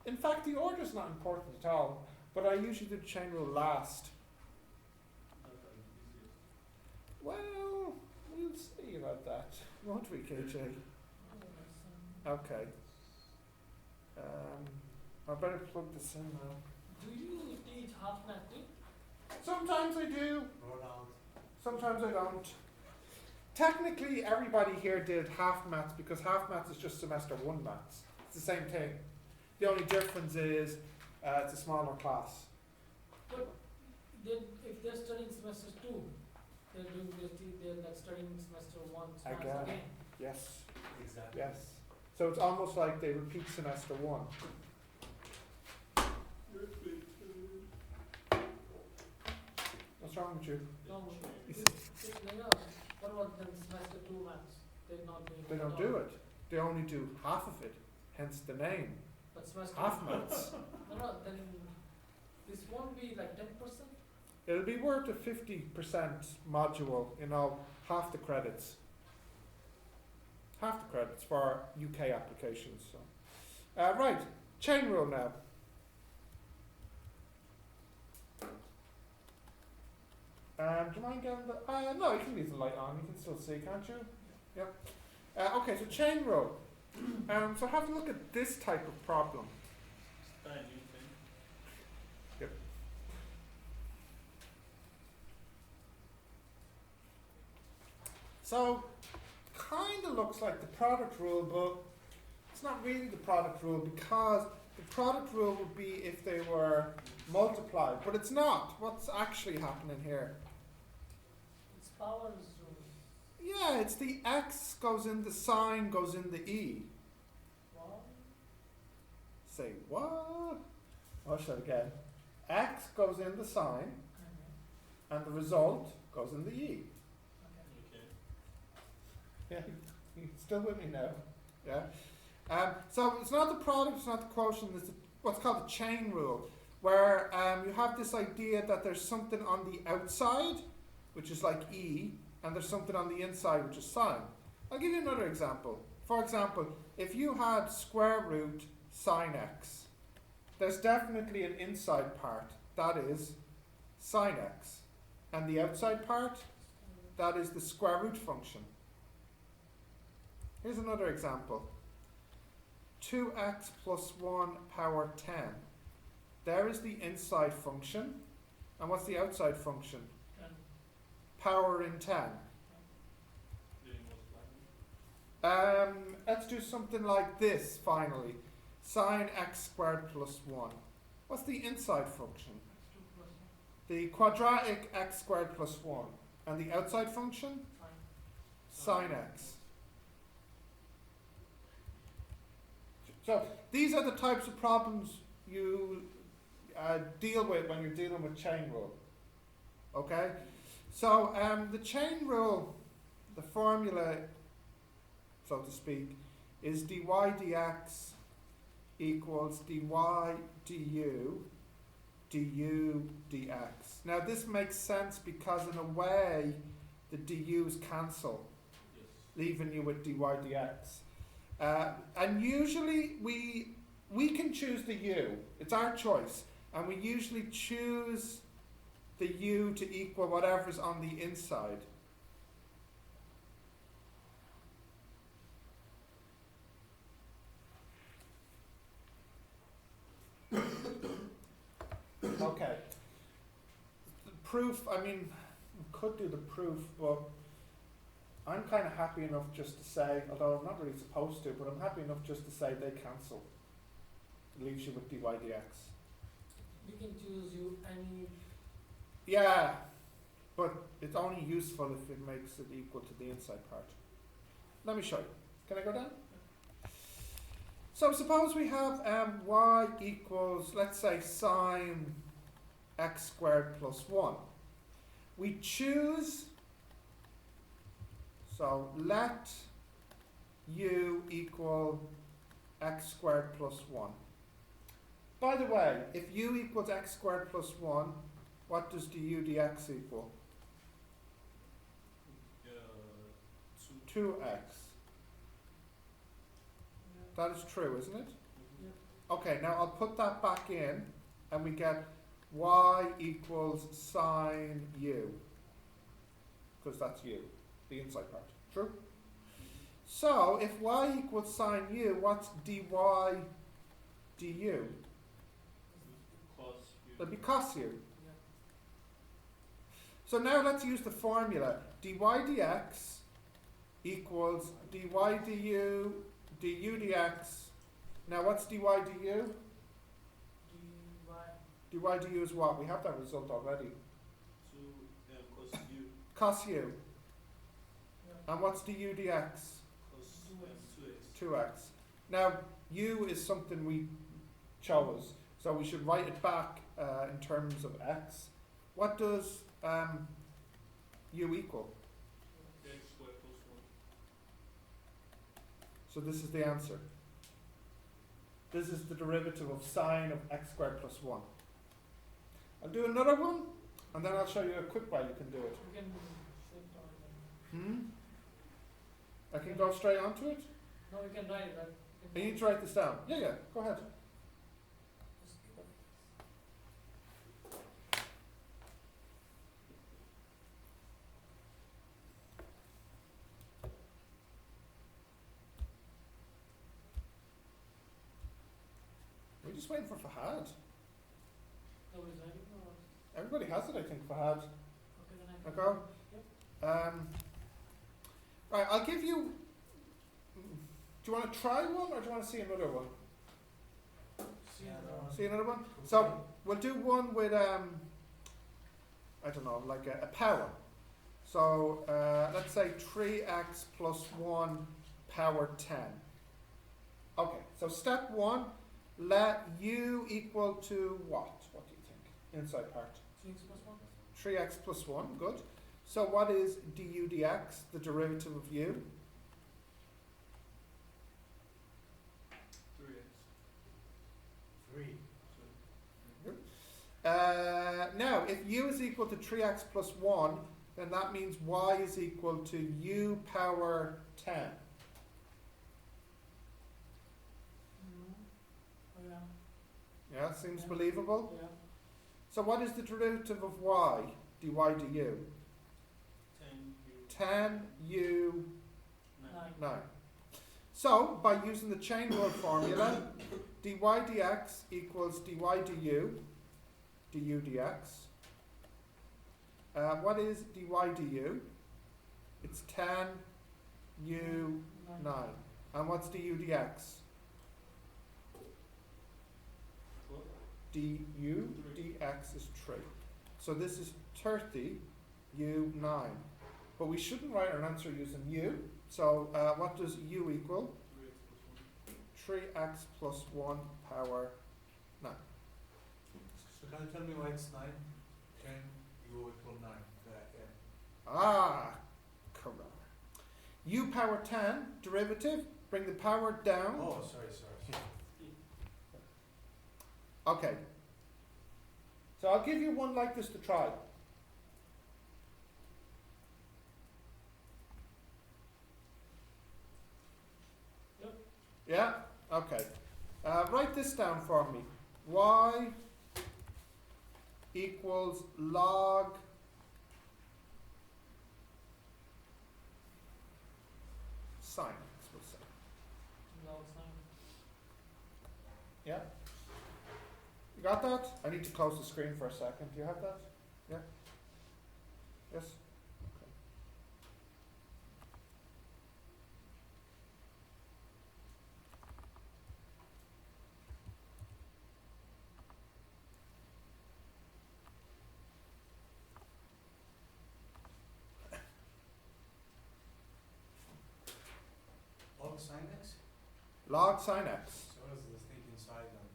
In fact, the order is not important at all, but I usually do the chain rule last. Well, we'll see about that, won't we, KJ? Okay. I better plug this in now. Do you teach half math too? Sometimes I do. Sometimes I don't. Technically, everybody here did half maths because half maths is just semester 1 maths. It's the same thing. The only difference is it's a smaller class. But then if they're studying semester 2, they're like studying semester 1 maths again. Yes. Exactly. Yes. So it's almost like they repeat semester 1. What's wrong with you? No, what about then semester 2 maths? They're not doing They don't do it. They only do half of it. Hence the name. But semester Half maths. No, then this won't be like 10%? It'll be worth a 50% module, half the credits. Half the credits for UK applications. So. Right, chain rule now. Do you mind getting the... no, you can leave the light on. You can still see, can't you? Yep. Okay, so chain rule. So have a look at this type of problem. Yep. So, kind of looks like the product rule, but it's not really the product rule because the product rule would be if they were multiplied, but it's not. What's actually happening here? It's powers rule. Yeah, it's the x goes in the sine, goes in the e. What? Say what? I'll show it again. X goes in the sine, and the result goes in the e. Yeah, you're still with me now. Yeah. So it's not the product, it's not the quotient, it's what's called the chain rule, where you have this idea that there's something on the outside, which is like e, and there's something on the inside, which is sine. I'll give you another example. For example, if you had square root sine x, there's definitely an inside part, that is sine x, and the outside part, that is the square root function. Here's another example. 2x plus 1 power 10. There is the inside function. And what's the outside function? 10. Power in 10. Let's do something like this finally. Sine x squared plus 1. What's the inside function? The quadratic x squared plus 1. And the outside function? Sine x. So these are the types of problems you deal with when you're dealing with chain rule. Okay? So the chain rule, the formula, so to speak, is dy dx equals dy du dx. Now this makes sense because in a way the du's cancel, leaving you with dy dx. And usually we can choose the u. It's our choice. And we usually choose the u to equal whatever's on the inside. Okay. The proof, I mean, we could do the proof, but I'm kind of happy enough just to say, although I'm not really supposed to, but I'm happy enough just to say they cancel. It leaves you with dy dx. We can choose you any... Yeah, but it's only useful if it makes it equal to the inside part. Let me show you. Can I go down? So suppose we have y equals, let's say, sine x squared plus 1. We choose... So let u equal x squared plus 1. By the way, if u equals x squared plus 1, what does du dx equal? 2x. That is true, isn't it? Yep. Okay, now I'll put that back in, and we get y equals sine u, because that's u, the inside part. True? So, if y equals sine u, what's dy du? It'll be cos u. Yeah. So now let's use the formula. Dy dx equals dy du, du dx. Now what's dy du? dy. Dy du is what? We have that result already. Cos u. Yeah. And what's du dx? 2x. Now u is something we chose, so we should write it back in terms of x. What does u equal? So this is the answer. This is the derivative of sine of x squared plus 1. I'll do another one, and then I'll show you a quick way you can do it. You can sit on it. I can go straight onto it? No, you can write it. Right? I need to write this down. Yeah, go ahead. We're just waiting for Fahad. Nobody's writing or? Everybody has it, I think, Fahad. Okay, then I can. Okay. Yep. Right, I'll give you. Do you want to try one, or do you want to see another one? See another one? So we'll do one with I don't know, like a power. So let's say 3x plus 1 power 10. Okay, so step 1, let u equal to what? What do you think? Inside part. 3x plus 1, good. So what is du dx, the derivative of u? 3. Now, if u is equal to 3x plus 1, then that means y is equal to u power 10. Oh, yeah. Yeah, seems believable. Yeah. So what is the derivative of y, dy du? 10 u 9. So, by using the chain rule formula, dy dx equals dy du, du dx. What is dy du? It's 10 u 9. And what's du dx? Du dx is 3. So this is 30 u 9. But we shouldn't write our answer using u. So what does u equal? 3x plus 1 power 9. So can you tell me why it's 9? 10 u equal 9. Ah, correct. U power 10, derivative, bring the power down. Oh, sorry. Okay. So I'll give you one like this to try. Yep. Yeah? Okay. Write this down for me. Y equals log sine x, we'll say. Log sine. Yeah? You got that? I need to close the screen for a second. Do you have that? Yeah? Yes? Okay. Log sine x? Log sine x. So what is this thing inside then?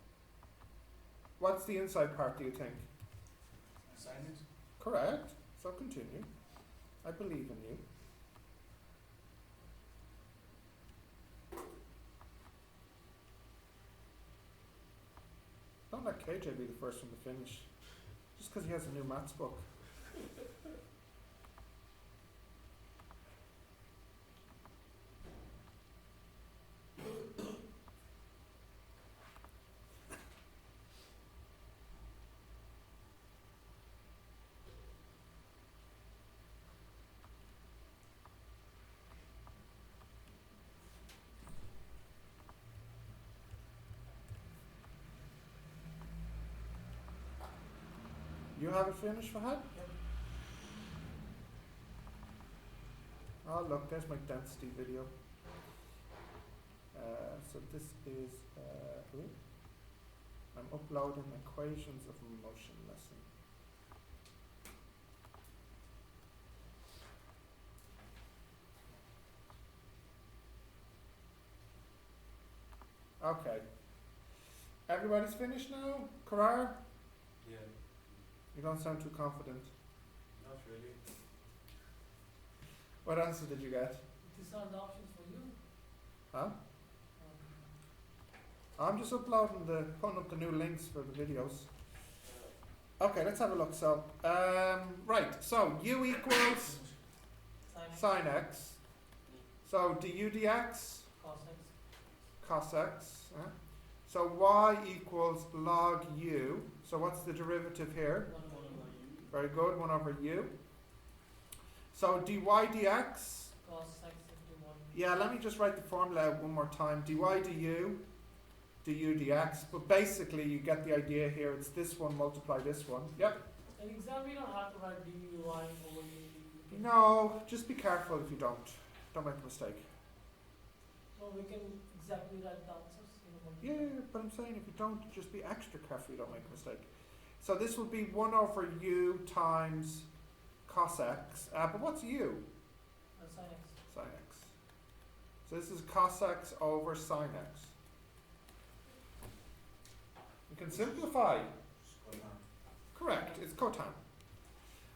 What's the inside part, do you think? Sine x? Correct. So continue. I believe in you. Don't let KJ be the first one to finish. Just because he has a new maths book. You have it finished, Fahad? Yep. Oh look, there's my density video. So this is, I'm uploading equations of motion lesson. Okay. Everybody's finished now? Karar? Yeah, You don't sound too confident. not really. What answer did you get? These are the options for you. Huh? I'm just putting up the new links for the videos. Okay, let's have a look. So, right, so u equals sine x. So du dx, Cos x. cos x. So y equals log u. So what's the derivative here? 1 over u. Very good, 1 over u. So dy dx. Cos x into 1. Yeah, let me just write the formula out one more time. dy du, du dx. But basically you get the idea here. It's this one multiply this one. Yep. In exam, we don't have to write du over du. No, just be careful if you don't. Don't make a mistake. So we can exactly write the answers. Yeah, but I'm saying if you don't, just be extra careful you don't make a mistake. So this will be 1 over u times cos x. But what's u? Sin x. Sin x. So this is cos x over sin x. You can simplify. Just go down. Correct, it's cotan.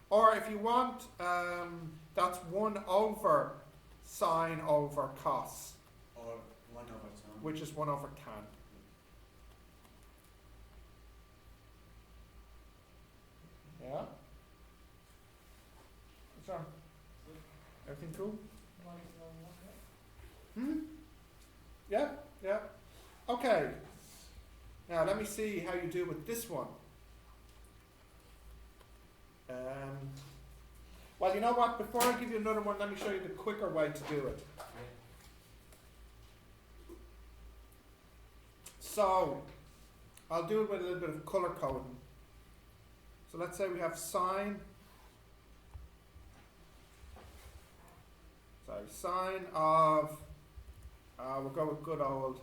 Or if you want, that's 1 over sine over cos, Or 1 over tan. which is 1 over tan. Yeah? What's wrong? Everything cool? 1 is 1, okay. Yeah, yeah. Okay. Now let me see how you do with this one. Well, you know what? Before I give you another one, let me show you the quicker way to do it. So, I'll do it with a little bit of color coding. So let's say we have sine of, we'll go with good old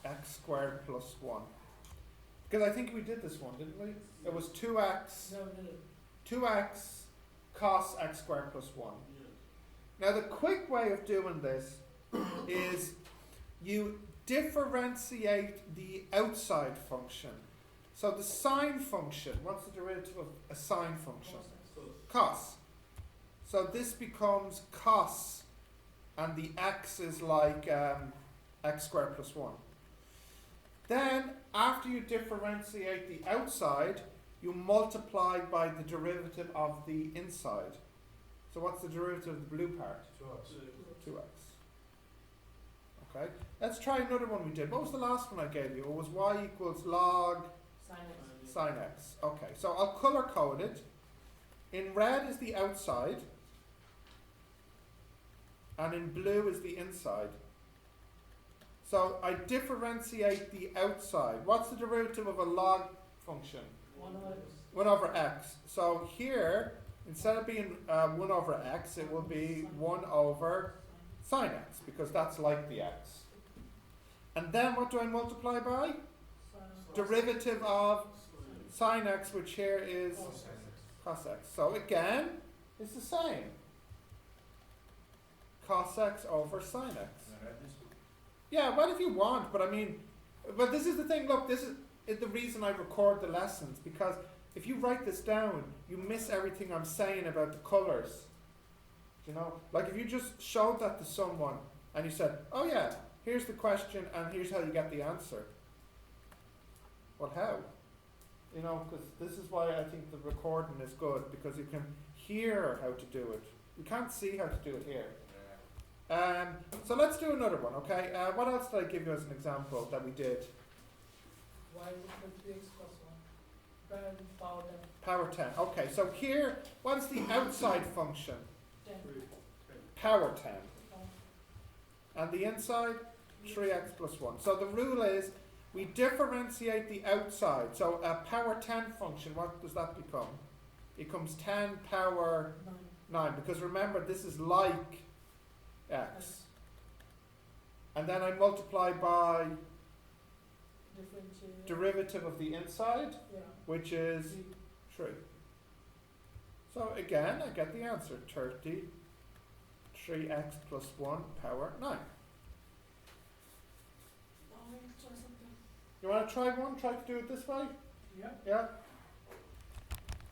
x squared plus 1. Because I think we did this one, didn't we? It was 2x, No, no, no. 2x cos x squared plus 1. Now the quick way of doing this is you differentiate the outside function. So the sine function, what's the derivative of a sine function? Cos. So this becomes cos, and the x is like x squared plus 1. Then, after you differentiate the outside, you multiply by the derivative of the inside. So what's the derivative of the blue part? 2x. Okay, let's try another one we did. What was the last one I gave you? It was y equals log Sin x. sine x. Okay, so I'll color code it. In red is the outside, and in blue is the inside. So I differentiate the outside. What's the derivative of a log function? 1 over x. 1 over x. So here, instead of being 1 over x, it will be 1 over sine x, because that's like the x. And then what do I multiply by? Derivative of sine x, which here is cos x. So again, it's the same. Cos x over sine x. Yeah, well, if you want, but I mean, but this is the thing. Look, this is the reason I record the lessons, because if you write this down, you miss everything I'm saying about the colours. You know, like if you just showed that to someone and you said, "Oh yeah, here's the question and here's how you get the answer." Well, how? You know, because this is why I think the recording is good, because you can hear how to do it. You can't see how to do it here. So let's do another one, okay? What else did I give you as an example that we did? Y equal to 3x plus 1. Power 10. Power 10. Okay, so here, what is the outside function? 10. Power 10. And the inside? 3x plus 1. So the rule is, We differentiate the outside. So a power 10 function, what does that become? It becomes 10 power 9, because remember this is like x. And then I multiply by Differentiate. derivative of the inside, Yeah. which is 3. So again, I get the answer, 3x plus 1 power 9. Try something. You want to try one? Try to do it this way? Yeah. Yeah?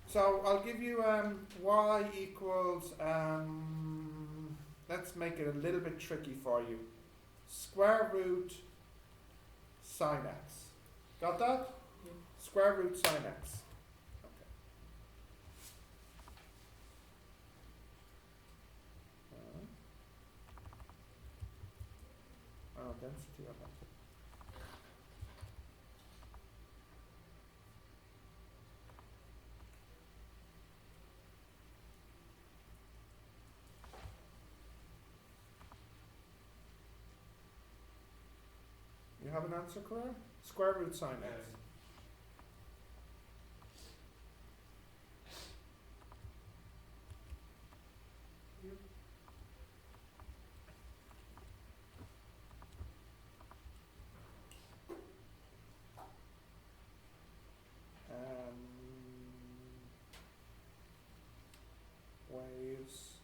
So I'll give you y equals, let's make it a little bit tricky for you. Square root sine x. Got that? Yeah. Square root sine x. Okay. Density of that. You have an answer, Cora? Square root sine x. Waves.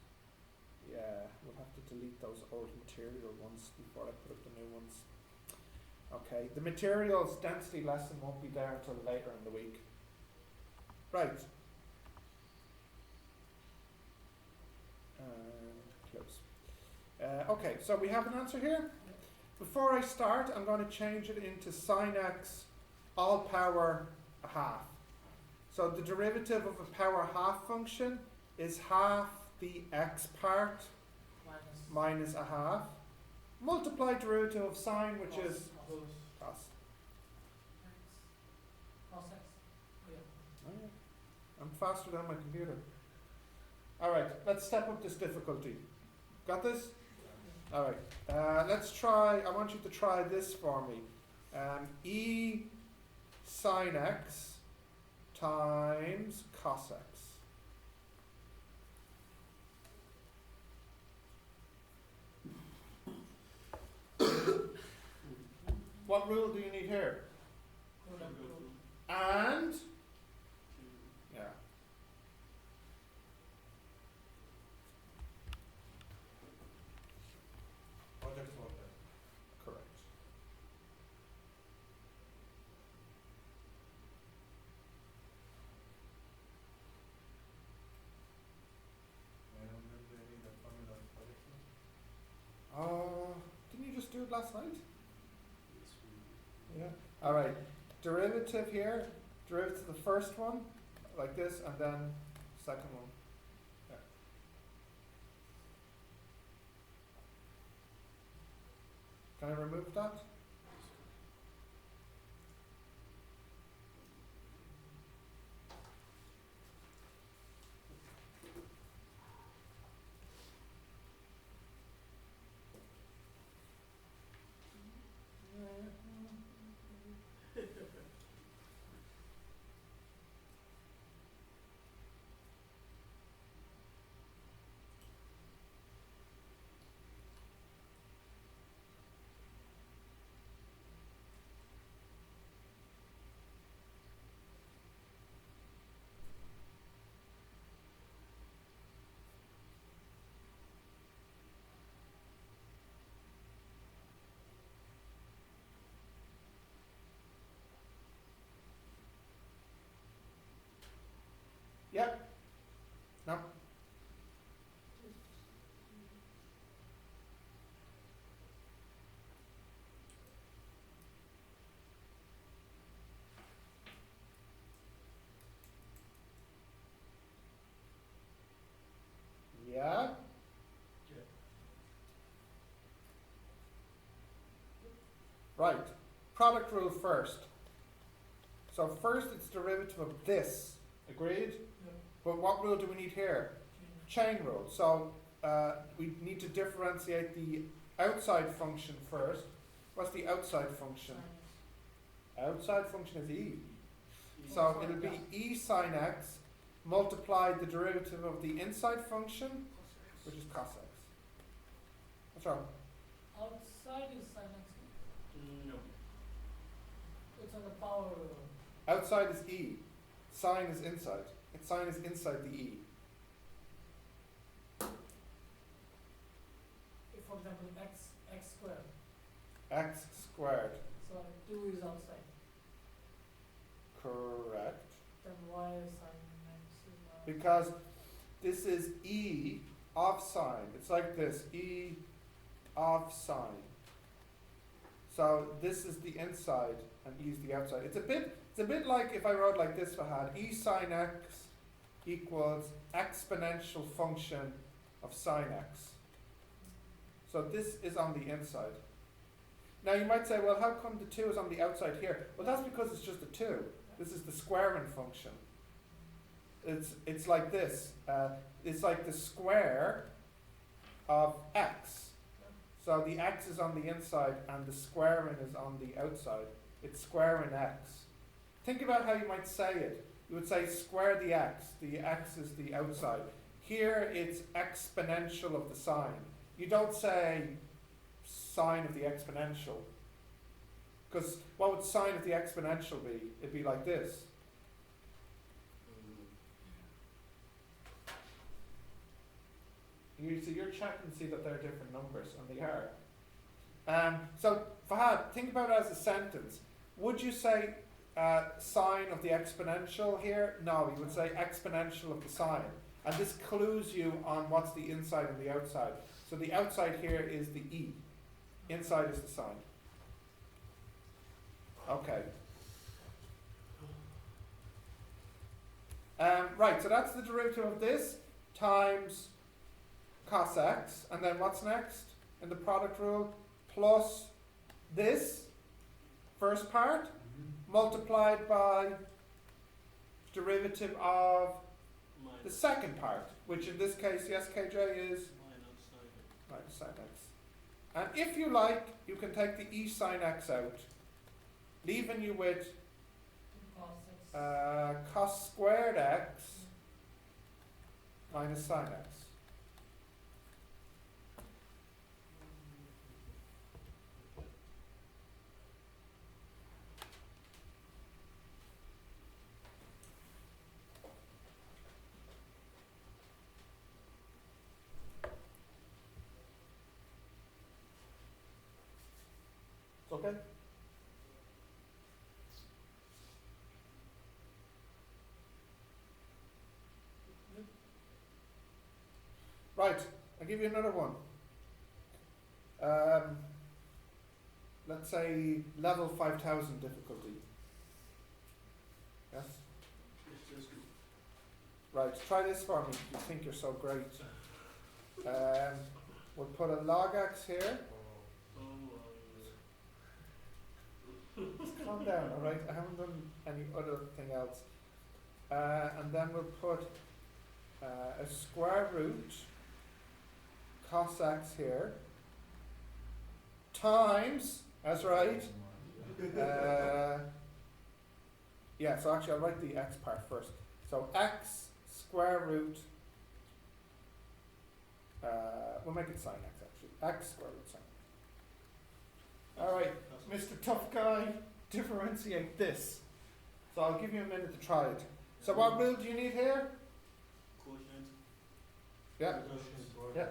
Yeah, we'll have to delete those old material ones before I put up the new ones. Okay, the materials density lesson won't be there until later in the week. Right. And close. Okay, so we have an answer here. Before I start, I'm going to change it into sine x all power a half. So the derivative of a power half function is half the x part minus a half. Multiply derivative of sine, which is cos. Cos x. Yeah. Oh, yeah. I'm faster than my computer. Alright, let's step up this difficulty. Got this? Alright, let's try, I want you to try this for me. E sine x times cos x. What rule do you need here? And? Yeah. Project sorted. Correct. I don't remember any of the formula of project sorted. Didn't you just do it last night? Yes, we. Yeah. All right. Derivative here. Derivative of the first one, like this, and then second one. Yeah. Can I remove that? Yep. No. Yeah. Right. Product rule first. So first it's derivative of this. Agreed? Yeah. But what rule do we need here? Chain rule. So we need to differentiate the outside function first. What's the outside function? Outside function is e. So it'll be e sine x multiplied the derivative of the inside function, which is cos x. What's wrong? Outside is sin x. No. It's on the power. Outside is e. Sine is inside. Sine is inside the e. If, for example, x squared. X squared. So 2 is outside. Correct. Then why sin x is not? Because this is e of sine. It's like this, e of sine. So this is the inside and e is the outside. It's a bit like if I wrote like this, Fahad, e sine x equals exponential function of sine x. So this is on the inside. Now you might say, well, how come the 2 is on the outside here? Well, that's because it's just a 2. This is the squaring function. It's like this. It's like the square of x. So the x is on the inside and the squaring is on the outside. It's squaring x. Think about how you might say it. You would say square the x. The x is the outside. Here it's exponential of the sine. You don't say sine of the exponential. Because what would sine of the exponential be? It'd be like this. You're checking to see that they're different numbers, and they are. So, Fahad, think about it as a sentence. Would you say sine of the exponential here? No, you would say exponential of the sine. And this clues you on what's the inside and the outside. So the outside here is the e. Inside is the sine. Okay. Right, so that's the derivative of this times cos x. And then what's next in the product rule? Plus this first part multiplied by derivative of the second part, which in this case, yes, KJ, is minus sine x. And if you like, you can take the e sine x out, leaving you with cos squared x minus sine x. Okay? Right, I'll give you another one. Let's say level 5000 difficulty. Yes? Right, try this for me. You think you're so great. We'll put a log x here. Calm down, alright? I haven't done any other thing else. And then we'll put a square root cos x here times, that's right. Yeah, so actually I'll write the x part first. So x square root, we'll make it sine x actually. X square root sine. Alright, Mr. Tough Guy, differentiate this. So I'll give you a minute to try it. So what rule do you need here? Quotient. Yeah. Yeah.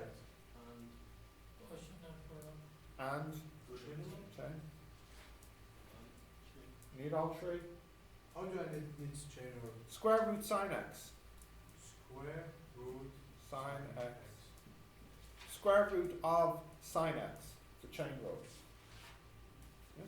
And okay. Need all three? How do I need to chain or Square root sine x. square root Sine x. Square root of sine x. It's a chain rule. Yes?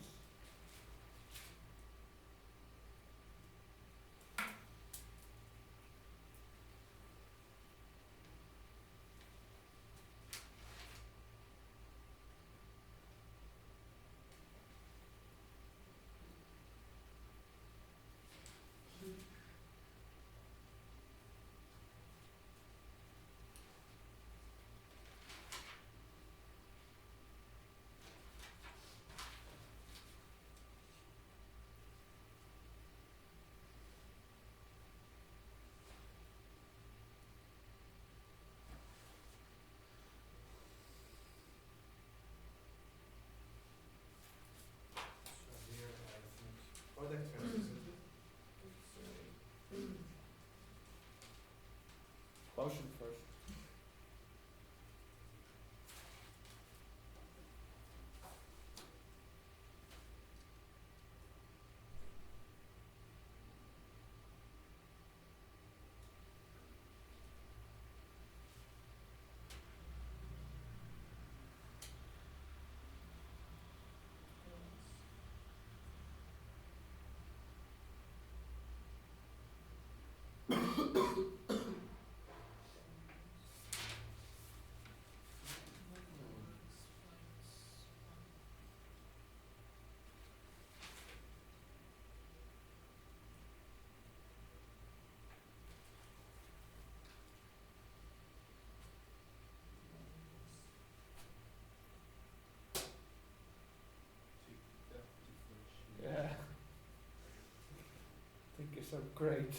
So great.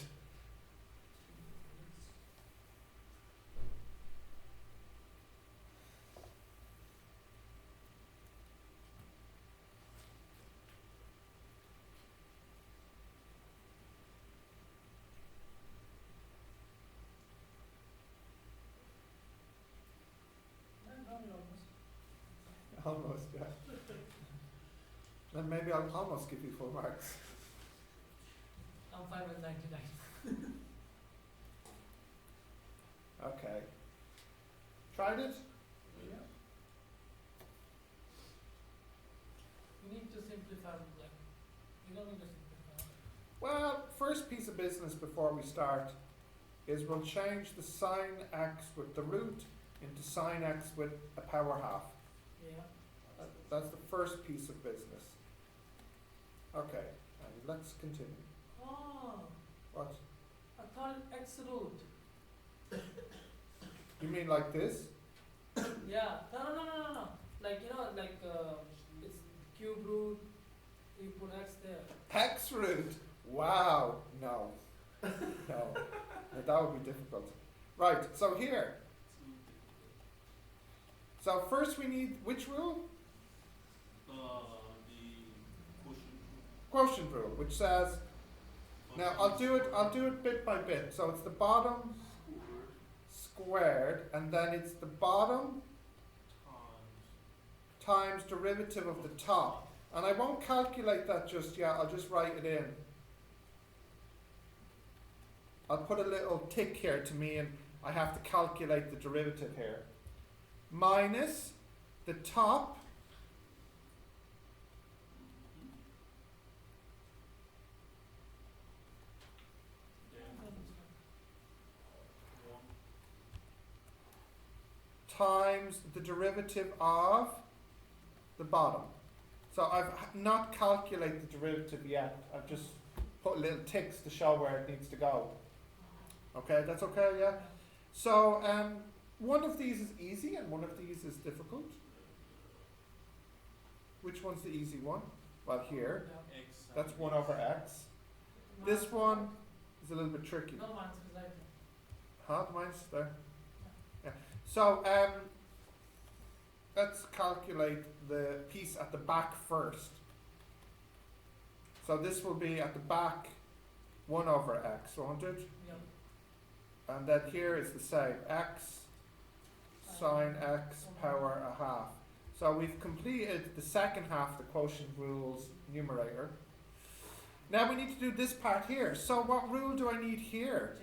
Almost, yeah. Then maybe I'll almost give you full marks. I'm fine with 99. Okay. Tried it? Yeah. You need to simplify, like, you don't need to simplify. Well, first piece of business before we start is we'll change the sine x with the root into sine x with a power half. Yeah. That's the first piece of business. Okay, and let's continue. Oh, What? I thought x root. You mean like this? Yeah. No. Like, you know, like, it's cube root, you put x there. Hex root? Wow. No. No. No, that would be difficult. Right, so here. So first we need which rule? The Quotient rule, which says, now I'll do it bit by bit. So it's the bottom squared, and then it's the bottom times derivative of the top. And I won't calculate that just yet, I'll just write it in. I'll put a little tick here to mean I have to calculate the derivative here. Minus the top times the derivative of the bottom. So I've not calculated the derivative yet. I've just put little ticks to show where it needs to go. Okay, that's okay, yeah? So one of these is easy and one of these is difficult. Which one's the easy one? Well, here. That's 1 over x. This one is a little bit tricky. No, mine's exactly. Huh? Mine's there. Yeah. So let's calculate the piece at the back first. So this will be at the back 1 over x, won't it? Yep. And then here is the same, x sine x power a half. So we've completed the second half of the quotient rules numerator. Now we need to do this part here. So what rule do I need here?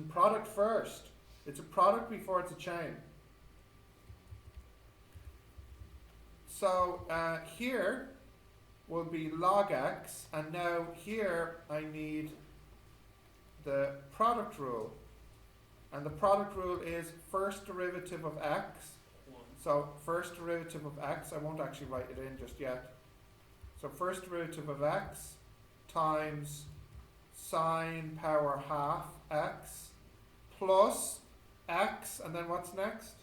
Product first. It's a product before it's a chain. So here will be log x, and now here I need the product rule. And the product rule is first derivative of x. So first derivative of x, I won't actually write it in just yet. So first derivative of x times sine power half x plus x, and then what's next?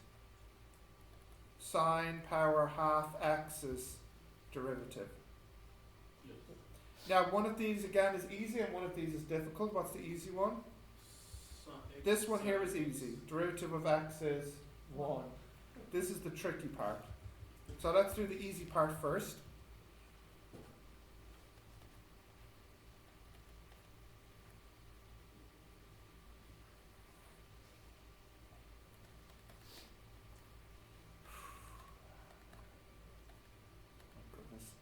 Sine power half x's derivative. Now one of these again is easy and one of these is difficult. What's the easy one? This one here is easy. Derivative of x is 1. This is the tricky part. So let's do the easy part first.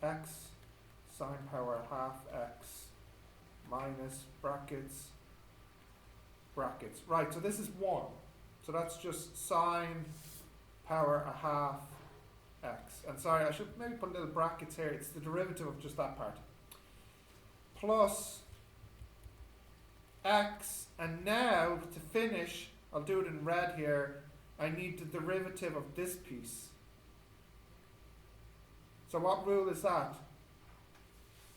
X sine power half x minus brackets. Right, so this is 1. So that's just sine power a half x. And sorry, I should maybe put little brackets here. It's the derivative of just that part. Plus x, and now to finish, I'll do it in red here, I need the derivative of this piece. So what rule is that?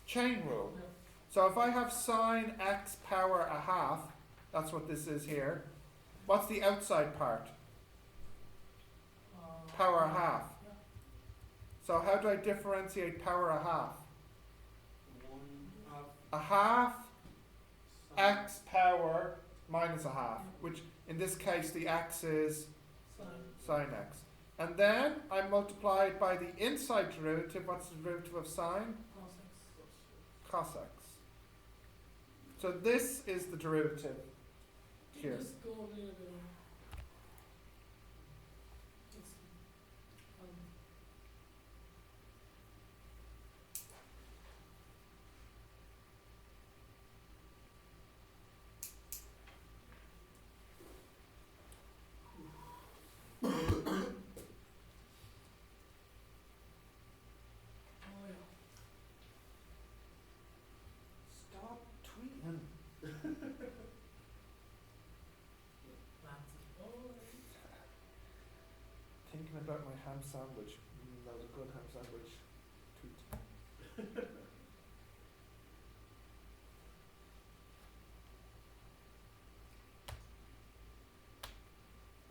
Chain rule. Yeah. So if I have sine x power a half, that's what this is here. What's the outside part? Power a half. Yeah. So how do I differentiate power a half? 1 half. A half x power minus a half, which in this case the x is sine x. And then I multiply it by the inside derivative. What's the derivative of sine? Cos x. So this is the derivative here. Just go over here. It's, oh yeah. Stop tweeting. Maths is boring. Thinking about my ham sandwich. That was a good ham sandwich. Tweet.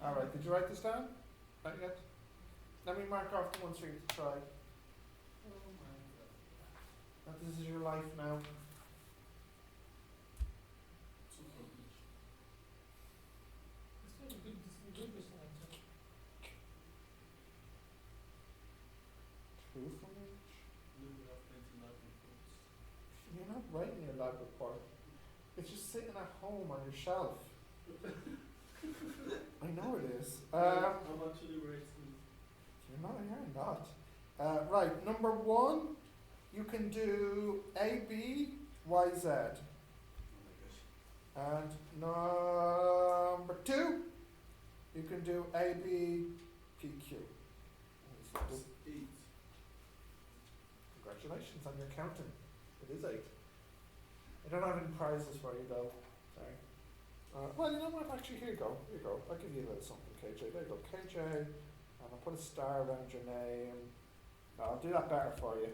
Alright, did you write this down? Not yet? Let me mark off the ones for you to try. Oh my god. That this is your life now. This is a good question actually. 2 from each. You're not writing your lab report. It's just sitting at home on your shelf. I know it is. I'm actually writing. You're not. Right, number 1, you can do A, B, Y, Z. Oh my gosh. And number 2, you can do A, B, P, Q. That's 8. Congratulations on your counting. It is 8. I don't have any prizes for you though. Sorry. Well, you know what? Actually, here you go. Here you go. I'll give you a little something, KJ. There you go, KJ. And I'll put a star around your name. I'll do that better for you.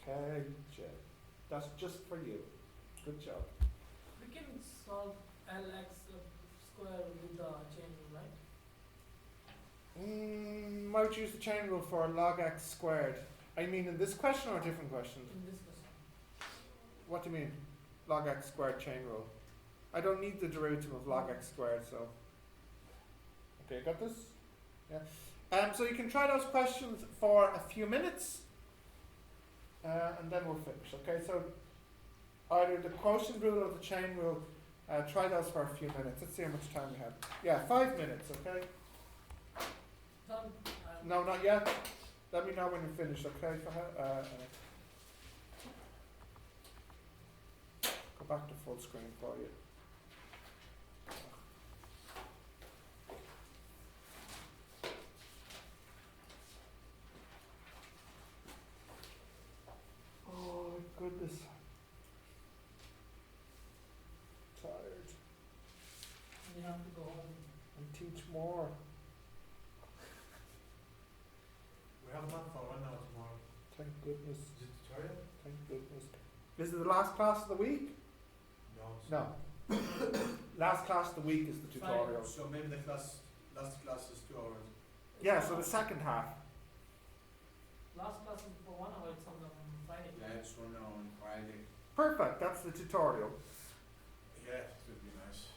KJ. That's just for you. Good job. We can solve Lx square with the chain rule, right? Might use the chain rule for log x squared. I mean in this question or a different question? In this question. What do you mean? Log x squared chain rule. I don't need the derivative of log x squared, so. Okay, got this? Yeah. So you can try those questions for a few minutes, and then we'll finish. Okay, so either the quotient rule or the chain rule, try those for a few minutes. Let's see how much time we have. Yeah, 5 minutes, okay? Done. No, not yet. Let me know when you're finished, okay? Go back to full screen for you. Oh my goodness. Tired. You have to go home. And teach more. We have one for 1 hour tomorrow. Thank goodness. Is it tutorial? Thank goodness. This is the last class of the week? No. No. Last class of the week is the tutorial. So maybe the last class is 2 hours. Yeah, so the second half. Last class is for 1 hour, it's on Friday. Yeah, it's 1 hour on Friday. Perfect, that's the tutorial. Yeah, it would be nice.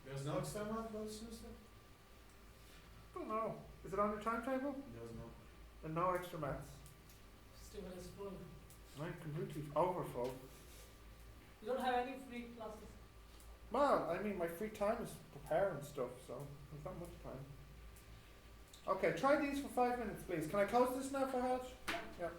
There's no exam for this semester? Don't know. Is it on your timetable? There's no. And no extra maths. Still is full. I'm completely overfull. You don't have any free classes. Well, I mean, my free time is preparing stuff, so there's not much time. Okay, try these for 5 minutes, please. Can I close this now, Fahad? Yeah.